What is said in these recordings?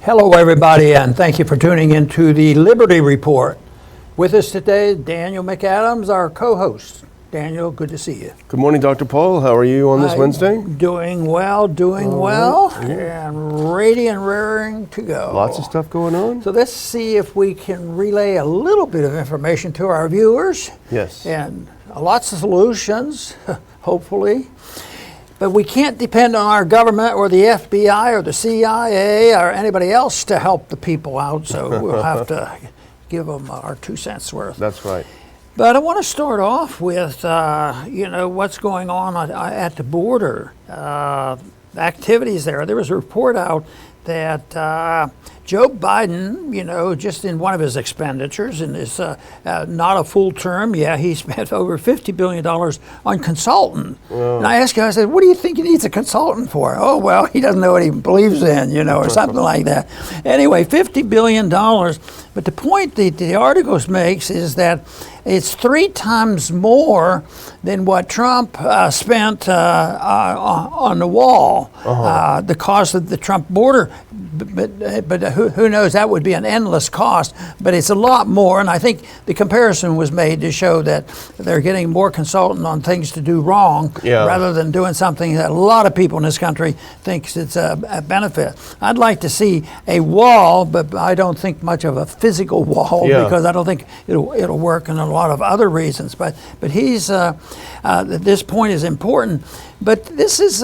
Hello, everybody, and thank you for tuning into the Liberty Report. With us today, Daniel McAdams, our co-host. Daniel, good to see you. Good morning, Dr. Paul. How are you on this Wednesday? Doing well, and ready and raring to go. Lots of stuff going on. So let's see if we can relay a little bit of information to our viewers. Yes. And lots of solutions, hopefully. But we can't depend on our government or the FBI or the CIA or anybody else to help the people out, so we'll have to give them our 2 cents worth. That's right. But I want to start off with, what's going on at the border, activities there. There was a report out that Joe Biden, just in one of his expenditures, and it's not a full term, he spent over $50 billion on consultant. Wow. And I asked him, I said, what do you think he needs a consultant for? Oh, well, he doesn't know what he believes in, or something like that. Anyway, $50 billion. But the point that the article makes is that it's 3 times more than what Trump spent on the wall, the cost of the Trump border. But who knows, that would be an endless cost, but it's a lot more, and I think the comparison was made to show that they're getting more consultant on things to do wrong rather than doing something that a lot of people in this country thinks it's a benefit. I'd like to see a wall, but I don't think much of a physical wall because I don't think it'll work in a lot of other reasons. But he's this point is important. But this is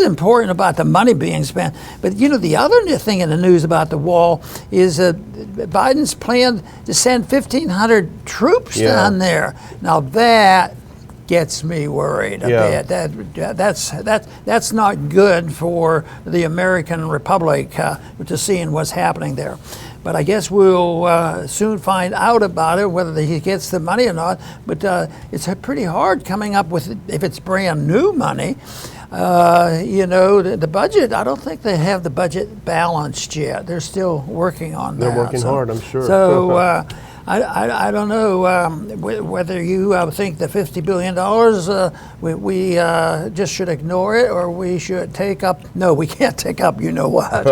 important about the money being spent. But the other thing in the news about the wall is Biden's plan to send 1,500 troops down there. Now that gets me worried a bit. That's not good for the American Republic to seeing what's happening there. But I guess we'll soon find out about it, whether he gets the money or not. But it's pretty hard coming up with, if it's brand new money, the budget. I don't think they have the budget balanced yet. They're still working on that. They're working hard, I'm sure. So I don't know whether you think the $50 billion, we just should ignore it, or we should take up. No, we can't take up, you know what.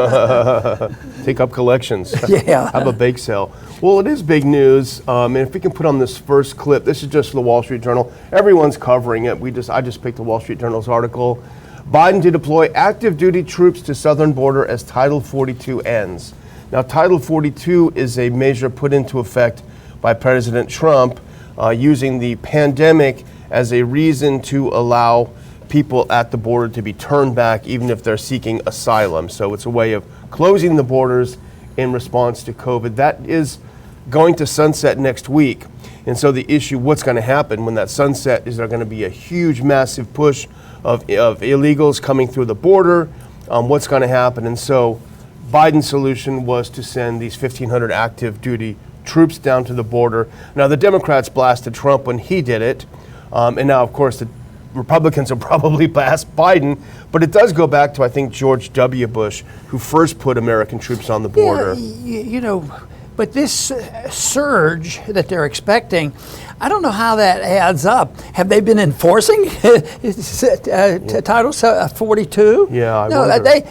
Take up collections. Yeah. Have a bake sale. Well, it is big news. And if we can put on this first clip, this is just for the Wall Street Journal. Everyone's covering it. I just picked the Wall Street Journal's article. Biden to deploy active duty troops to southern border as Title 42 ends. Now, Title 42 is a measure put into effect by President Trump using the pandemic as a reason to allow people at the border to be turned back even if they're seeking asylum. So it's a way of closing the borders in response to COVID. That is going to sunset next week. And so the issue, what's going to happen when that sunset, is there going to be a huge, massive push of illegals coming through the border? What's going to happen? And so Biden's solution was to send these 1,500 active duty troops down to the border. Now, the Democrats blasted Trump when he did it. And now, of course, the Republicans will probably blast Biden. But it does go back to, I think, George W. Bush, who first put American troops on the border. But this surge that they're expecting, I don't know how that adds up. Have they been enforcing Title 42? Yeah, No, they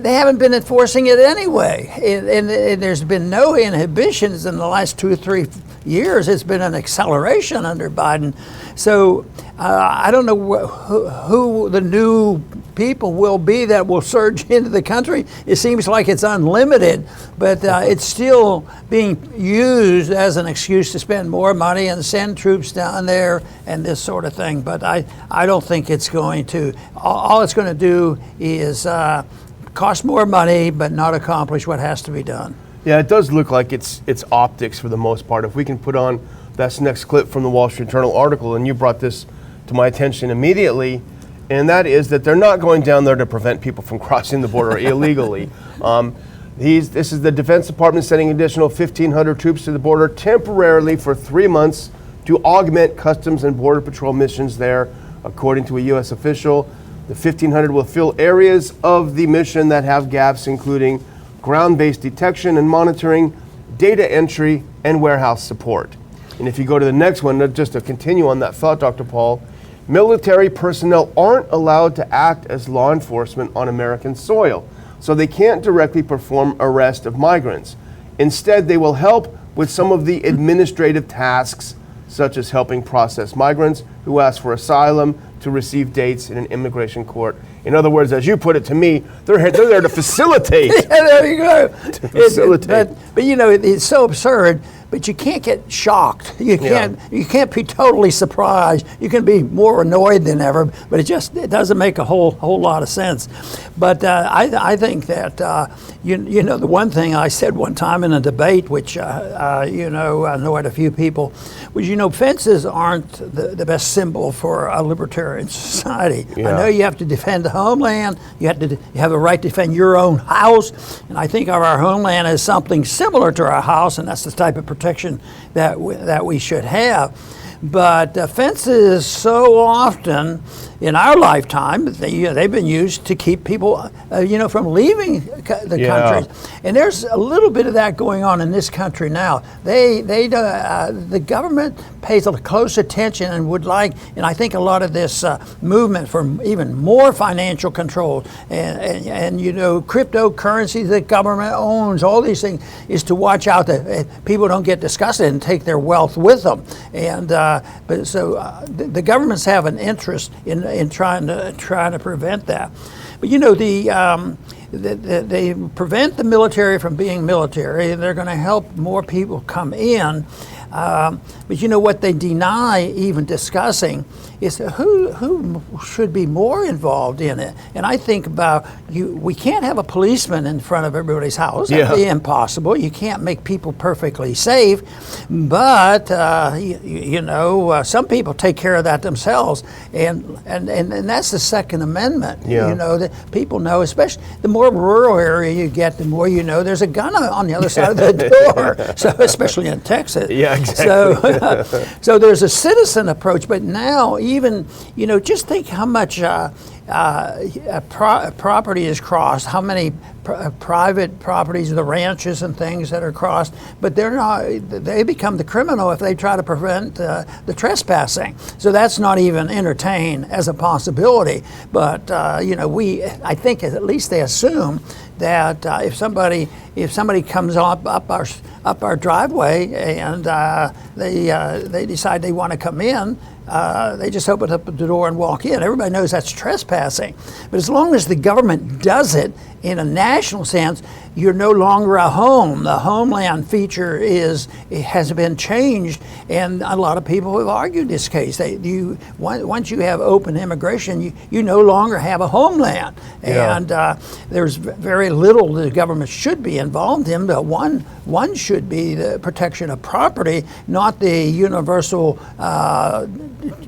haven't been enforcing it anyway. And there's been no inhibitions in the last 2 or 3 years. It's been an acceleration under Biden. So I don't know who the new people will be that will surge into the country. It seems like it's unlimited, but it's still being used as an excuse to spend more money and send troops down there and this sort of thing. But I don't think it's going to. All it's going to do is cost more money, but not accomplish what has to be done. Yeah, it does look like it's optics for the most part. If we can put on that next clip from the Wall Street Journal article, and you brought this to my attention immediately, and that is that they're not going down there to prevent people from crossing the border illegally. This is the Defense Department sending additional 1,500 troops to the border temporarily for 3 months to augment Customs and Border Patrol missions there, according to a U.S. official. The 1,500 will fill areas of the mission that have gaps, including ground-based detection and monitoring, data entry, and warehouse support. And if you go to the next one, just to continue on that thought, Dr. Paul, military personnel aren't allowed to act as law enforcement on American soil. so they can't directly perform arrest of migrants. Instead, they will help with some of the administrative tasks, such as helping process migrants who ask for asylum to receive dates in an immigration court. In other words, as you put it to me, they're there to facilitate. Yeah, there you go. To facilitate. But you know, it's so absurd. But you can't get shocked. You can't be totally surprised. You can be more annoyed than ever. But it doesn't make a whole lot of sense. But I think that you know, the one thing I said one time in a debate, which annoyed a few people, was, you know, fences aren't the best symbol for a libertarian society. Yeah. I know you have to defend the homeland. You have a right to defend your own house. And I think of our homeland as something similar to our house, and that's the type of protection that we should have. But fences so often in our lifetime, they've been used to keep people, from leaving the country. And there's a little bit of that going on in this country now. The government pays close attention and would like, and I think a lot of this movement for even more financial control and cryptocurrency that government owns, all these things, is to watch out that people don't get disgusted and take their wealth with them. And the governments have an interest in trying to prevent that. But they prevent the military from being military. They're going to help more people come in. But you know what they deny even discussing is who should be more involved in it. And I think about we can't have a policeman in front of everybody's house. That'd be impossible. You can't make people perfectly safe. But some people take care of that themselves, and that's the Second Amendment. That people know, especially the more rural area you get, the more you know there's a gun on the other side of the door. So especially in Texas. Yeah, exactly. So there's a citizen approach, but now even, just think how much property is crossed, how many private properties, the ranches and things that are crossed, but they become the criminal if they try to prevent the trespassing. So that's not even entertained as a possibility. But I think at least they assume that if somebody comes up our driveway and they decide they want to come in, they just open up the door and walk in. Everybody knows that's trespassing. But as long as the government does in a national sense, you're no longer a home. The homeland feature has been changed, and a lot of people have argued this case. Once you have open immigration, you no longer have a homeland, and there's very little the government should be involved in. But one should be the protection of property, not the universal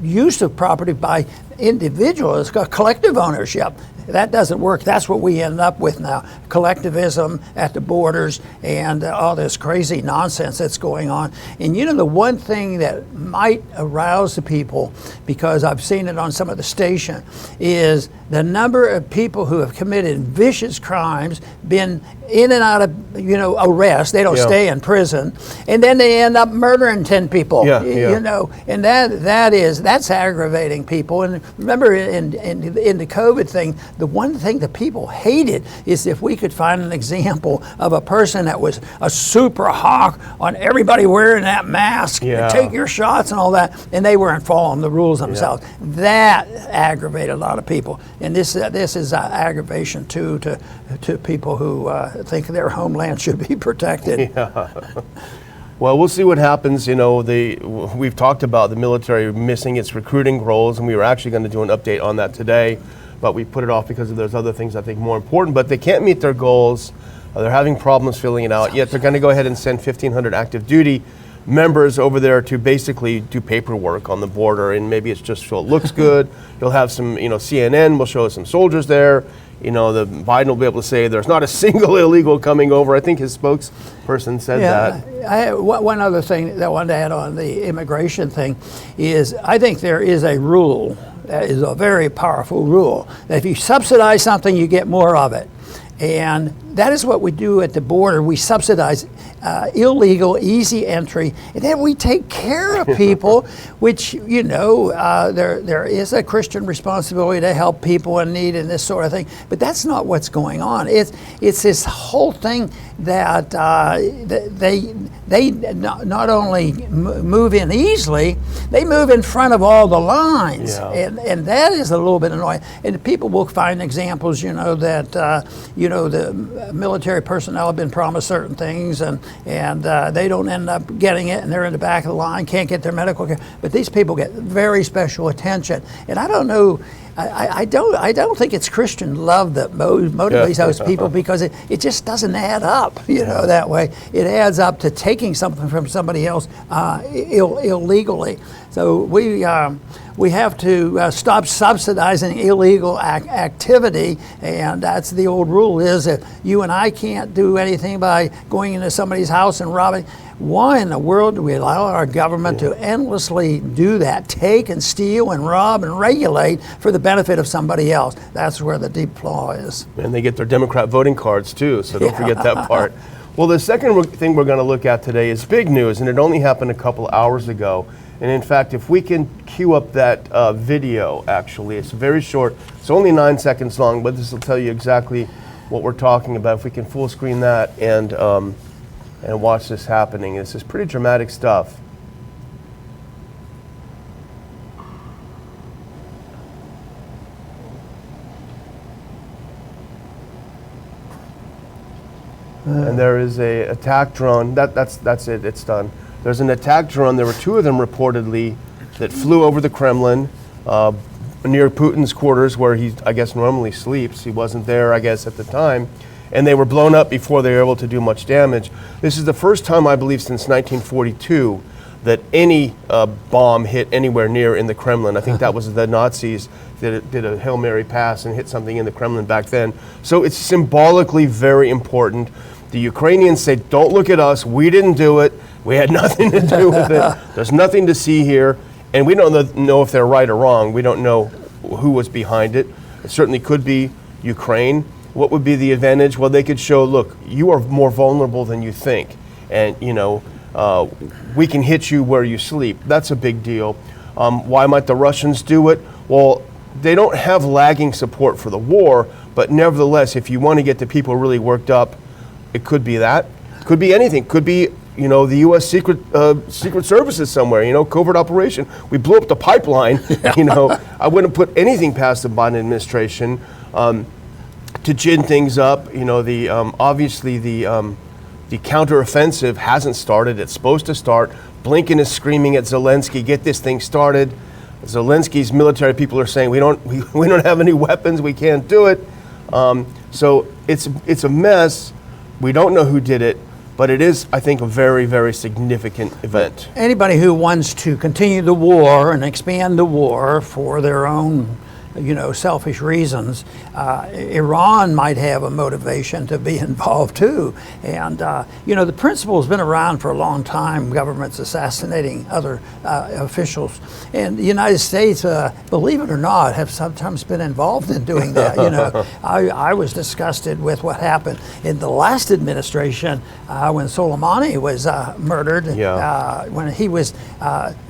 use of property by individuals. It's got collective ownership. That doesn't work. That's what we end up with now. Collectivism at the borders and all this crazy nonsense that's going on. And the one thing that might arouse the people, because I've seen it on some of the station, is the number of people who have committed vicious crimes, been in and out of arrest. They don't stay in prison, and then they end up murdering 10 people. And that's aggravating people. And remember, in the COVID thing, the one thing that people hated is if we could find an example of a person that was a super hawk on everybody wearing that mask, take your shots and all that, and they weren't following the rules themselves. That aggravated a lot of people. And this is aggravation too to people who think their homeland should be protected. Well, we'll see what happens. We've talked about the military missing its recruiting roles, and we were actually going to do an update on that today, but we put it off because there's other things I think more important. But they can't meet their goals. They're having problems filling it out. Yet they're going to go ahead and send 1,500 active duty members over there to basically do paperwork on the border, and maybe it's just so it looks good. You'll have some, CNN will show us some soldiers there. The Biden will be able to say there's not a single illegal coming over. I think his spokesperson said that. One other thing that I wanted to add on the immigration thing is I think there is a rule that is a very powerful rule that if you subsidize something, you get more of it. And that is what we do at the border. We subsidize illegal, easy entry, and then we take care of people, which, there is a Christian responsibility to help people in need and this sort of thing. But that's not what's going on. It's this whole thing that they not only move in easily, they move in front of all the lines, and that is a little bit annoying. And people will find examples, that the military personnel have been promised certain things, and they don't end up getting it, and they're in the back of the line, can't get their medical care. But these people get very special attention, and I don't know. I don't think it's Christian love that motivates those people, because it just doesn't add up, that way. It adds up to taking something from somebody else illegally. So we have to stop subsidizing illegal activity, and that's the old rule, is that you and I can't do anything by going into somebody's house and robbing. Why in the world do we allow our government to endlessly do that, take and steal and rob and regulate for the benefit of somebody else? That's where the deep flaw is. And they get their Democrat voting cards too, so don't forget that part. Well, the second thing we're going to look at today is big news, and it only happened a couple hours ago. And in fact, if we can cue up that video, actually, it's very short. It's only 9 seconds long, but this will tell you exactly what we're talking about. If we can full screen that and watch this happening. This is pretty dramatic stuff. And there is a attack drone. That's it. It's done. There's an attack drone. There were two of them reportedly that flew over the Kremlin near Putin's quarters, where he, I guess, normally sleeps. He wasn't there, I guess, at the time. And they were blown up before they were able to do much damage. This is the first time, I believe, since 1942 that any bomb hit anywhere near in the Kremlin. I think that was the Nazis that did a Hail Mary pass and hit something in the Kremlin back then. So it's symbolically very important. The Ukrainians say, don't look at us, we didn't do it, we had nothing to do with it, there's nothing to see here. And we don't know if they're right or wrong. We don't know who was behind it. It certainly could be Ukraine. What would be the advantage? Well, they could show, look, you are more vulnerable than you think. And, we can hit you where you sleep. That's a big deal. Why might the Russians do it? Well, they don't have lagging support for the war, but nevertheless, if you want to get the people really worked up, it could be that. Could be anything. Could be, the U.S. Secret Services somewhere, covert operation. We blew up the pipeline. I wouldn't put anything past the Biden administration to gin things up. Obviously the counteroffensive hasn't started. It's supposed to start. Blinken is screaming at Zelensky, get this thing started. Zelensky's military people are saying we don't have any weapons, we can't do it. So it's a mess. We don't know who did it, but it is, I think, a very, very significant event. Anybody who wants to continue the war and expand the war for their own selfish reasons, Iran might have a motivation to be involved too. And, the principle has been around for a long time, governments assassinating other officials. And the United States, believe it or not, have sometimes been involved in doing that. I was disgusted with what happened in the last administration when Soleimani was murdered. When he was,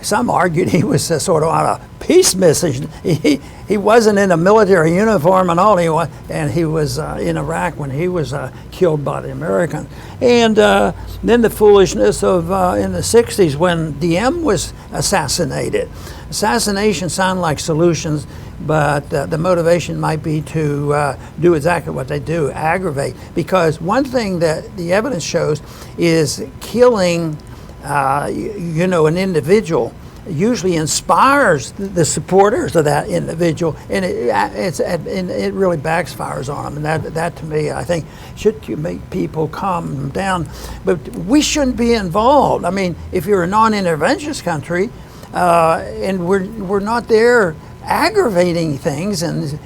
some argued he was sort of on a peace mission. He wasn't in a military uniform and all, and he was in Iraq when he was killed by the Americans. And then the foolishness of in the 60s when Diem was assassinated. Assassinations sound like solutions, but the motivation might be to do exactly what they do, aggravate. Because one thing that the evidence shows is killing, an individual usually inspires the supporters of that individual, and it really backfires on them. And that to me, I think, should make people calm down. But we shouldn't be involved. I mean, if you're a non-interventionist country, and we're not there aggravating things and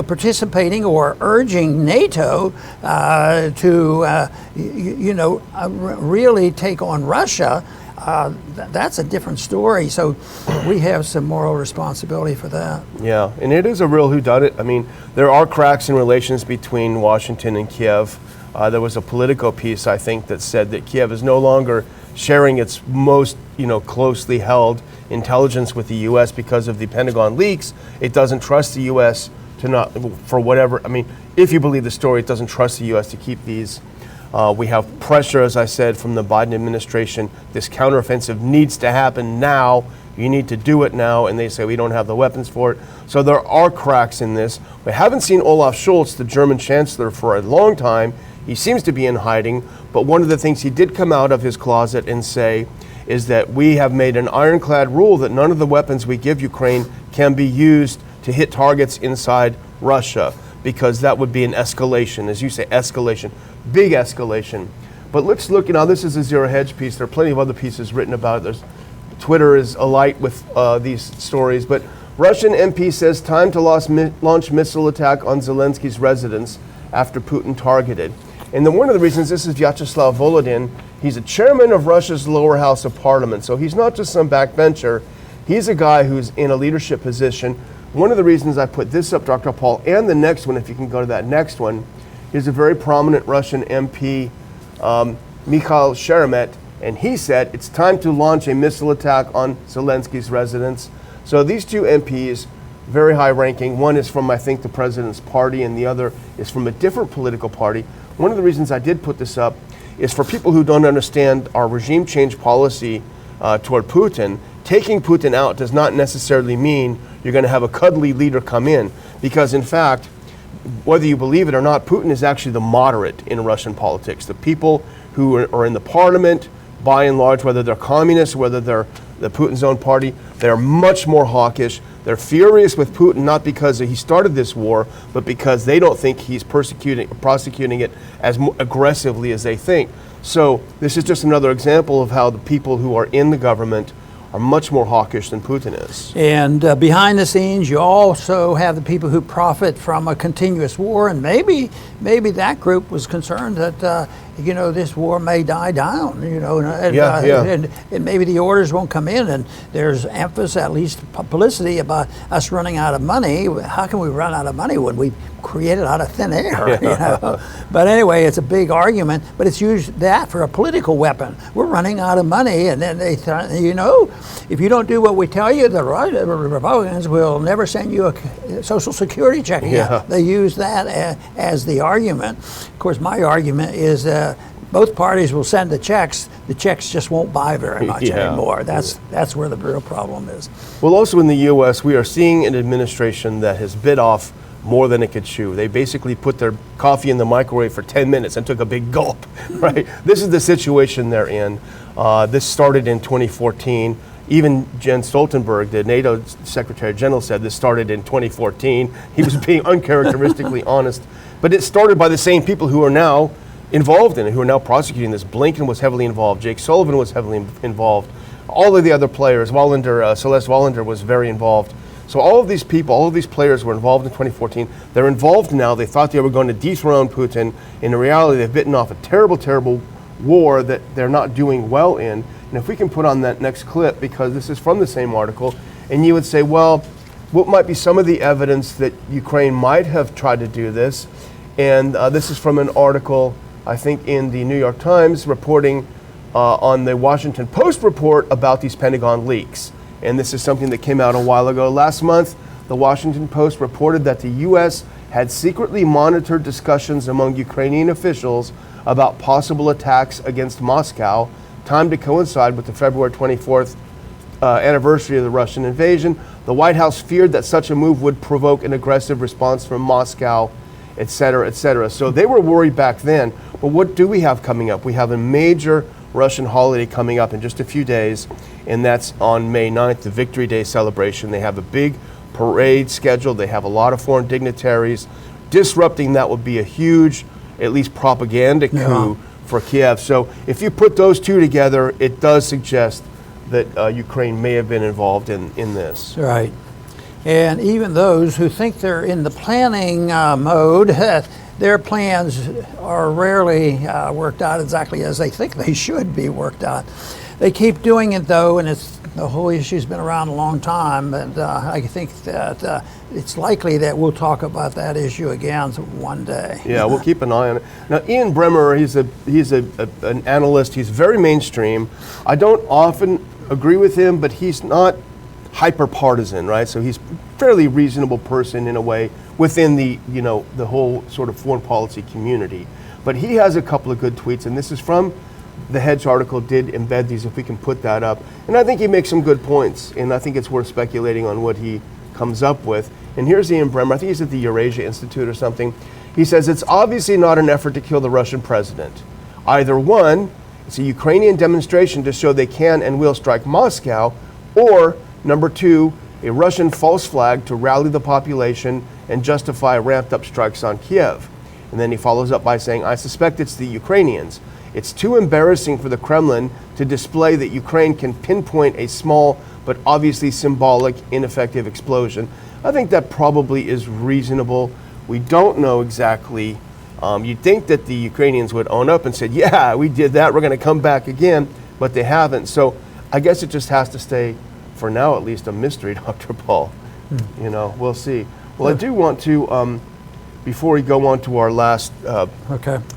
participating or urging NATO to really take on Russia, that's a different story. So we have some moral responsibility for that. Yeah, and it is a real whodunit. I mean, there are cracks in relations between Washington and Kiev. There was a Politico piece, I think, that said that Kiev is no longer sharing its most, closely held intelligence with the U.S. because of the Pentagon leaks. It doesn't trust the U.S. to not, for whatever, if you believe the story, it doesn't trust the U.S. to keep these. We have pressure, as I said, from the Biden administration. This counteroffensive needs to happen now. You need to do it now. And they say we don't have the weapons for it. So there are cracks in this. We haven't seen Olaf Scholz, the German chancellor, for a long time. He seems to be in hiding. But one of the things he did come out of his closet and say is that we have made an ironclad rule that none of the weapons we give Ukraine can be used to hit targets inside Russia, because that would be an escalation, as you say, escalation, big escalation. But let's look, this is a Zero Hedge piece. There are plenty of other pieces written about it. Twitter is alight with these stories. But Russian MP says time to launch missile attack on Zelensky's residence after Putin targeted. And then one of the reasons, this is Vyacheslav Volodin. He's a chairman of Russia's lower house of parliament. So he's not just some backbencher. He's a guy who's in a leadership position. One of the reasons I put this up, Dr. Paul, and the next one, if you can go to that next one, is a very prominent Russian MP, Mikhail Sheremet, and he said it's time to launch a missile attack on Zelensky's residence. So these two MPs, very high ranking. One is from, I think, the president's party, and the other is from a different political party. One of the reasons I did put this up is for people who don't understand our regime change policy toward Putin. Taking Putin out does not necessarily mean you're going to have a cuddly leader come in, because in fact, whether you believe it or not, Putin is actually the moderate in Russian politics. The people who are in the parliament, by and large, whether they're communists, whether they're the Putin's own party, they're much more hawkish. They're furious with Putin, not because he started this war, but because they don't think he's prosecuting it as aggressively as they think. So this is just another example of how the people who are in the government are much more hawkish than Putin is. And behind the scenes, you also have the people who profit from a continuous war, and maybe that group was concerned that this war may die down. And maybe the orders won't come in, and there's emphasis, at least publicity, about us running out of money. How can we run out of money when we create it out of thin air? But anyway, it's a big argument, but it's used that for a political weapon. We're running out of money, and then they thought, if you don't do what we tell you, the Republicans will never send you a Social Security check again. They use that as the argument. Of course, my argument is both parties will send the checks. The checks just won't buy very much anymore. That's where the real problem is. Well, also in the U.S., we are seeing an administration that has bit off more than it could chew. They basically put their coffee in the microwave for 10 minutes and took a big gulp, right? This is the situation they're in. This started in 2014. Even Jens Stoltenberg, the NATO Secretary General, said this started in 2014. He was being uncharacteristically honest. But it started by the same people who are now involved in it, who are now prosecuting this. Blinken was heavily involved. Jake Sullivan was heavily involved. All of the other players, Celeste Wallander was very involved. So all of these people, all of these players were involved in 2014. They're involved now. They thought they were going to dethrone Putin. In reality, they've bitten off a terrible, terrible war that they're not doing well in. And if we can put on that next clip, because this is from the same article, and you would say, well, what might be some of the evidence that Ukraine might have tried to do this? And this is from an article, I think, in the New York Times, reporting on the Washington Post report about these Pentagon leaks. And this is something that came out a while ago. Last month, the Washington Post reported that the U.S. had secretly monitored discussions among Ukrainian officials about possible attacks against Moscow, timed to coincide with the February 24th anniversary of the Russian invasion. The White House feared that such a move would provoke an aggressive response from Moscow, et cetera, et cetera. So they were worried back then. But what do we have coming up? We have a major Russian holiday coming up in just a few days, and that's on May 9th, the Victory Day celebration. They have a big parade scheduled. They have a lot of foreign dignitaries. Disrupting that would be a huge, at least propaganda coup for Kiev. So if you put those two together, it does suggest that Ukraine may have been involved in this. Right. And even those who think they're in the planning mode, their plans are rarely worked out exactly as they think they should be worked out. They keep doing it, though, and it's the whole issue's been around a long time, and I think that it's likely that we'll talk about that issue again one day. Yeah, we'll keep an eye on it. Now, Ian Bremmer, he's an analyst. He's very mainstream. I don't often agree with him, but he's not hyper partisan, right? So he's a fairly reasonable person in a way within the the whole sort of foreign policy community. But he has a couple of good tweets, and this is from the Hedge article. Did embed these, if we can put that up. And I think he makes some good points, and I think it's worth speculating on what he comes up with. And here's Ian Bremmer. I think he's at the Eurasia Institute or something. He says, it's obviously not an effort to kill the Russian president. Either one, it's a Ukrainian demonstration to show they can and will strike Moscow, or number two, a Russian false flag to rally the population and justify ramped up strikes on Kiev. And then he follows up by saying, I suspect it's the Ukrainians. It's too embarrassing for the Kremlin to display that Ukraine can pinpoint a small but obviously symbolic, ineffective explosion. I think that probably is reasonable. We don't know exactly. You'd think that the Ukrainians would own up and said, yeah, we did that, we're going to come back again, but they haven't. So I guess it just has to stay, for now at least, a mystery, Dr. Paul. We'll see. Well, I do want to, before we go on to our last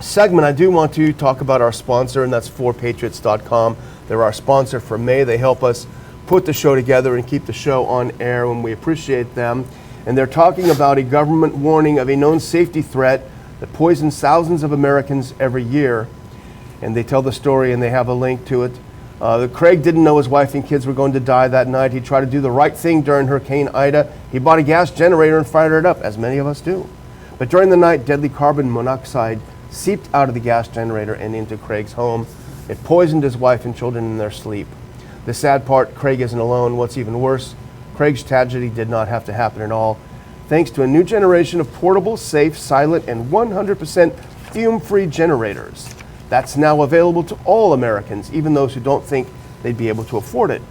segment, I do want to talk about our sponsor, and that's 4patriots.com. They're our sponsor for May. They help us put the show together and keep the show on air, and we appreciate them. And they're talking about a government warning of a known safety threat that poisons thousands of Americans every year. And they tell the story, and they have a link to it. Craig didn't know his wife and kids were going to die that night. He tried to do the right thing during Hurricane Ida. He bought a gas generator and fired it up, as many of us do. But during the night, deadly carbon monoxide seeped out of the gas generator and into Craig's home. It poisoned his wife and children in their sleep. The sad part, Craig isn't alone. What's even worse, Craig's tragedy did not have to happen at all. Thanks to a new generation of portable, safe, silent, and 100% fume-free generators. That's now available to all Americans, even those who don't think they'd be able to afford it.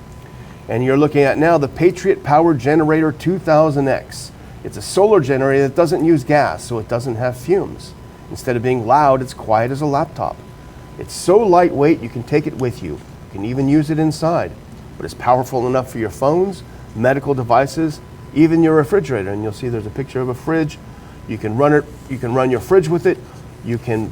And you're looking at now the Patriot Power Generator 2000X. It's a solar generator that doesn't use gas, so it doesn't have fumes. Instead of being loud, it's quiet as a laptop. It's so lightweight you can take it with you. You can even use it inside. But it's powerful enough for your phones, medical devices, even your refrigerator. And you'll see there's a picture of a fridge. You can run it. You can run your fridge with it. You can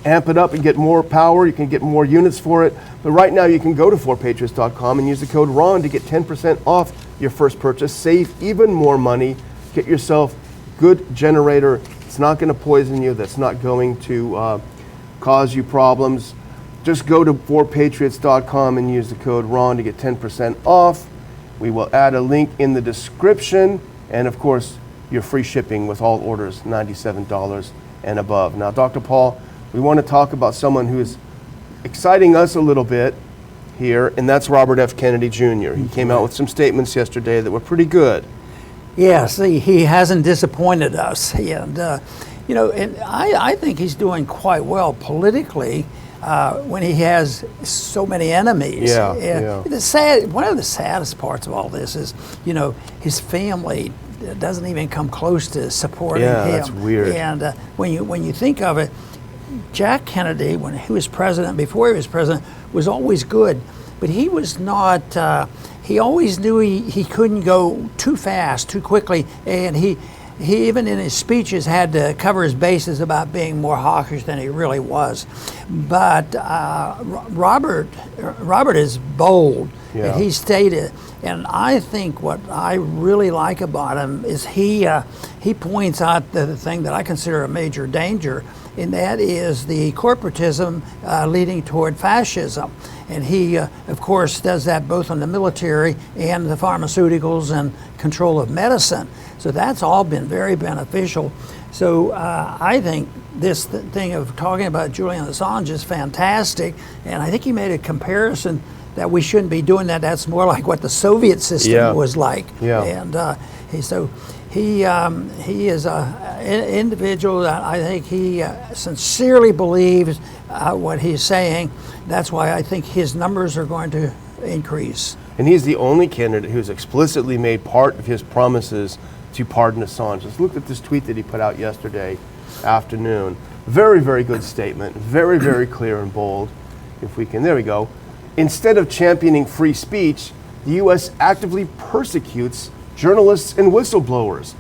amp it up and get more power. You can get more units for it. But right now you can go to 4patriots.com and use the code RON to get 10% off your first purchase. Save even more money. Get yourself good generator. It's not going to poison you. That's not going to cause you problems. Just go to 4patriots.com and use the code RON to get 10% off. We will add a link in the description. And of course, your free shipping with all orders, $97 and above. Now, Dr. Paul, we want to talk about someone who is exciting us a little bit here, and that's Robert F. Kennedy Jr. He came out with some statements yesterday that were pretty good. Yeah, see, he hasn't disappointed us. And, and I think he's doing quite well politically when he has so many enemies. Yeah. One of the saddest parts of all this is, his family doesn't even come close to supporting him. Yeah, that's weird. And when you think of it, Jack Kennedy, when he was president, before he was president, was always good, but he was not. He always knew he couldn't go too fast, too quickly, and he even in his speeches had to cover his bases about being more hawkish than he really was. But Robert is bold, and he stated. And I think what I really like about him is he points out the thing that I consider a major danger, and that is the corporatism leading toward fascism. And he, of course, does that both in the military and the pharmaceuticals and control of medicine. So that's all been very beneficial. So I think this thing of talking about Julian Assange is fantastic, and I think he made a comparison that we shouldn't be doing that. That's more like what the Soviet system was like. Yeah. And he is an individual that I think he sincerely believes what he's saying. That's why I think his numbers are going to increase. And he's the only candidate who's explicitly made part of his promises to pardon Assange. Let's look at this tweet that he put out yesterday afternoon. Very, very good statement. Very, very clear and bold. If we can, there we go. Instead of championing free speech, the U.S. actively persecutes journalists and whistleblowers.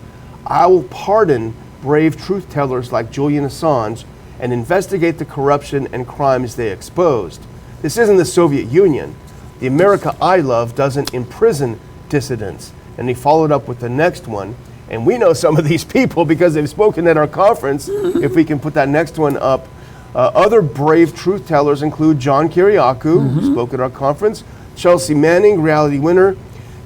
I will pardon brave truth tellers like Julian Assange and investigate the corruption and crimes they exposed. This isn't the Soviet Union. The America I love doesn't imprison dissidents. And he followed up with the next one. And we know some of these people because they've spoken at our conference. If we can put that next one up. Other brave truth tellers include John Kiriakou, who spoke at our conference, Chelsea Manning, reality winner,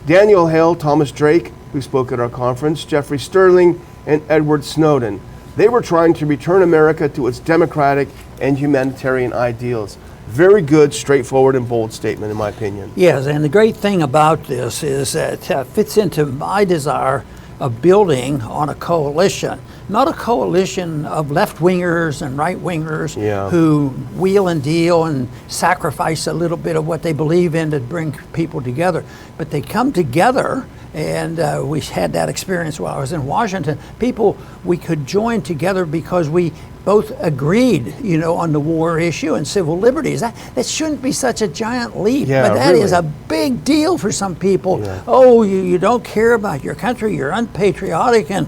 Daniel Hale, Thomas Drake, who spoke at our conference, Jeffrey Sterling, and Edward Snowden. They were trying to return America to its democratic and humanitarian ideals. Very good, straightforward, and bold statement, in my opinion. Yes, and the great thing about this is that it fits into my desire of building on a coalition, not a coalition of left-wingers and right-wingers who wheel and deal and sacrifice a little bit of what they believe in to bring people together, but they come together. And we had that experience while I was in Washington. People we could join together because we both agreed, on the war issue and civil liberties. That shouldn't be such a giant leap, but that really is a big deal for some people. Yeah. Oh, you don't care about your country, you're unpatriotic, and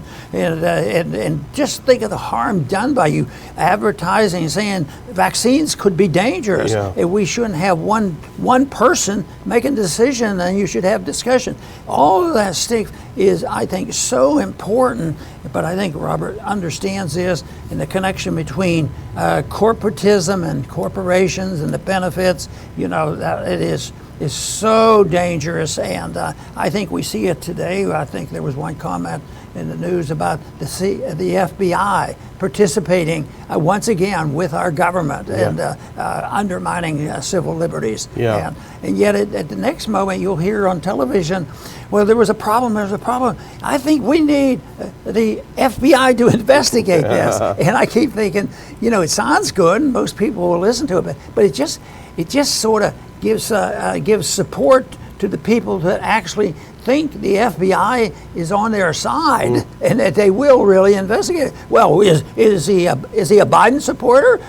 just think of the harm done by you advertising, saying vaccines could be dangerous. And we shouldn't have one person making a decision, and you should have discussion. All of that stuff is, I think, so important, but I think Robert understands this and the connection between corporatism and corporations and the benefits, that it is so dangerous, and I think we see it today. I think there was one comment in the news about the FBI participating once again with our government and undermining civil liberties. And yet at the next moment you'll hear on television, well, there was a problem. I think we need the FBI to investigate this. And I keep thinking, it sounds good and most people will listen to it, but it just sort of gives support to the people that actually think the FBI is on their side and that they will really investigate it. Well, is he a Biden supporter?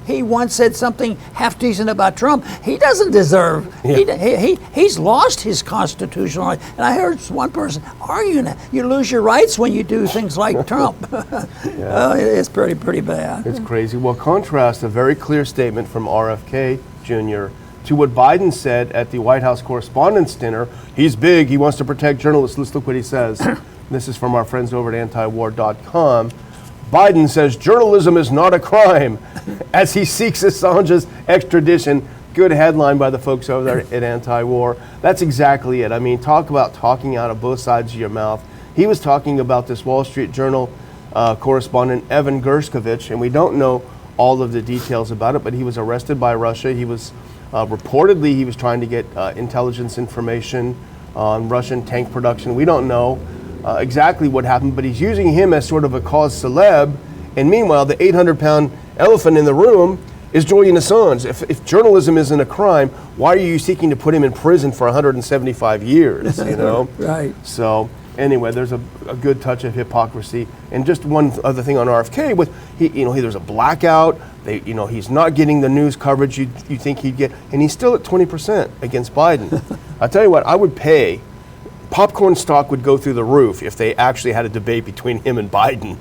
He once said something half decent about Trump. He doesn't deserve. He's lost his constitutional right. And I heard one person arguing that you lose your rights when you do things like Trump. It's pretty bad. It's crazy. Well, contrast a very clear statement from RFK Jr. to what Biden said at the White House Correspondents' Dinner. He's big. He wants to protect journalists. Let's look what he says. This is from our friends over at antiwar.com. Biden says journalism is not a crime as he seeks Assange's extradition. Good headline by the folks over there at Anti-War. That's exactly it. I mean, talk about talking out of both sides of your mouth. He was talking about this Wall Street Journal correspondent, Evan Gershkovich, and we don't know all of the details about it, but he was arrested by Russia. He was reportedly, he was trying to get intelligence information on Russian tank production. We don't know exactly what happened, but he's using him as sort of a cause celeb. And meanwhile, the 800-pound elephant in the room is Julian Assange. If journalism isn't a crime, why are you seeking to put him in prison for 175 years? Right. So anyway, there's a good touch of hypocrisy. And just one other thing on RFK, there's a blackout. He's not getting the news coverage you think he'd get, and he's still at 20% against Biden. I'll tell you what, I would pay. Popcorn stock would go through the roof if they actually had a debate between him and Biden.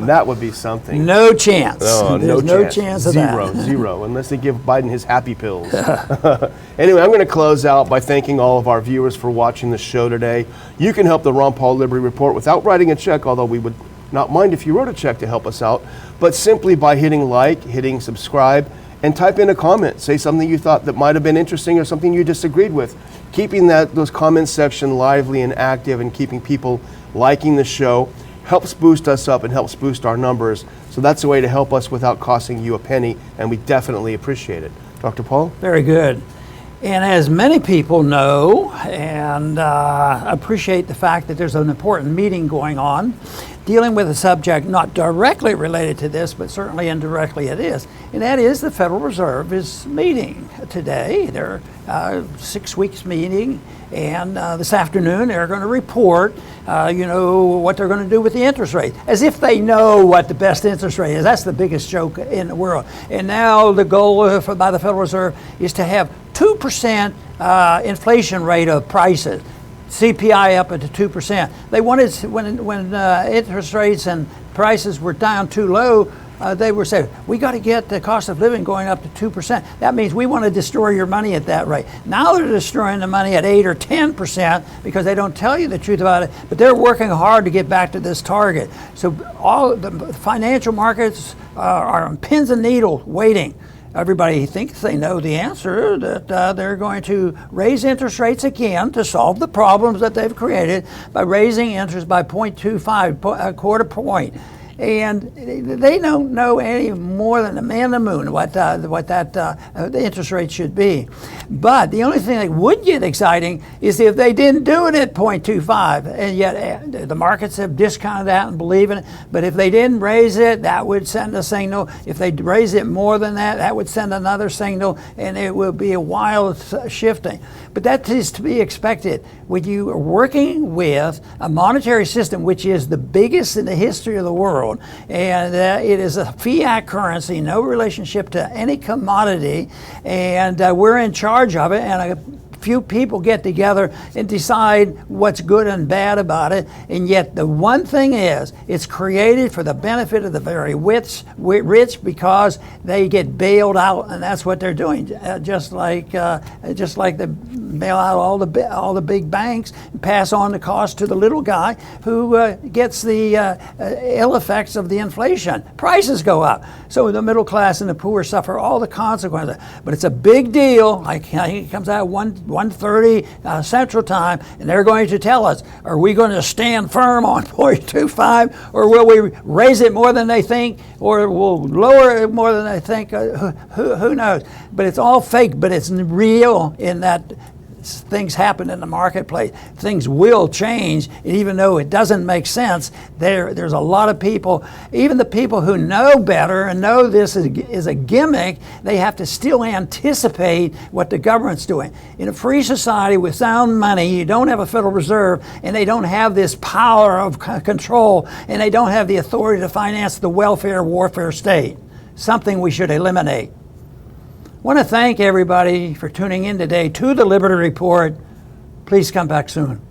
That would be something. No chance. There's no chance of that. Zero, unless they give Biden his happy pills. Anyway, I'm going to close out by thanking all of our viewers for watching the show today. You can help the Ron Paul Liberty Report without writing a check, although we would not mind if you wrote a check to help us out, but simply by hitting like, hitting subscribe, and type in a comment. Say something you thought that might have been interesting or something you disagreed with. Keeping those comments section lively and active and keeping people liking the show helps boost us up and helps boost our numbers. So that's a way to help us without costing you a penny, and we definitely appreciate it. Dr. Paul? Very good. And as many people know and appreciate the fact that there's an important meeting going on, dealing with a subject not directly related to this, but certainly indirectly it is. And that is the Federal Reserve is meeting today. They're 6 weeks meeting, and this afternoon they're going to report, what they're going to do with the interest rate, as if they know what the best interest rate is. That's the biggest joke in the world. And now the goal by the Federal Reserve is to have 2% inflation rate of prices. CPI up at 2%. They wanted, when interest rates and prices were down too low, they were saying, we got to get the cost of living going up to 2%. That means we want to destroy your money at that rate. Now they're destroying the money at 8 or 10% because they don't tell you the truth about it, but they're working hard to get back to this target. So all the financial markets are on pins and needles waiting. Everybody thinks they know the answer, that they're going to raise interest rates again to solve the problems that they've created by raising interest by 0.25, a quarter point. And they don't know any more than the man in the moon what the interest rate should be. But the only thing that would get exciting is if they didn't do it at 0.25, and yet the markets have discounted that and believe in it. But if they didn't raise it, that would send a signal. If they raise it more than that, that would send another signal, and it will be a wild shifting. But that is to be expected. When you are working with a monetary system which is the biggest in the history of the world, and it is a fiat currency, no relationship to any commodity, and we're in charge of it, and a few people get together and decide what's good and bad about it, and yet the one thing is, it's created for the benefit of the very rich because they get bailed out, and that's what they're doing. Just like they bail out all the big banks and pass on the cost to the little guy who gets the ill effects of the inflation. Prices go up, so the middle class and the poor suffer all the consequences. But it's a big deal. I think it comes out 1:30 Central Time, and they're going to tell us, are we going to stand firm on 0.25, or will we raise it more than they think, or we'll lower it more than they think? Who knows? But it's all fake, but it's real in that things happen in the marketplace. Things will change, and even though it doesn't make sense, there's a lot of people, even the people who know better and know this is a gimmick, they have to still anticipate what the government's doing. In a free society with sound money, you don't have a Federal Reserve, and they don't have this power of control, and they don't have the authority to finance the welfare warfare state, something we should eliminate. I want to thank everybody for tuning in today to the Liberty Report. Please come back soon.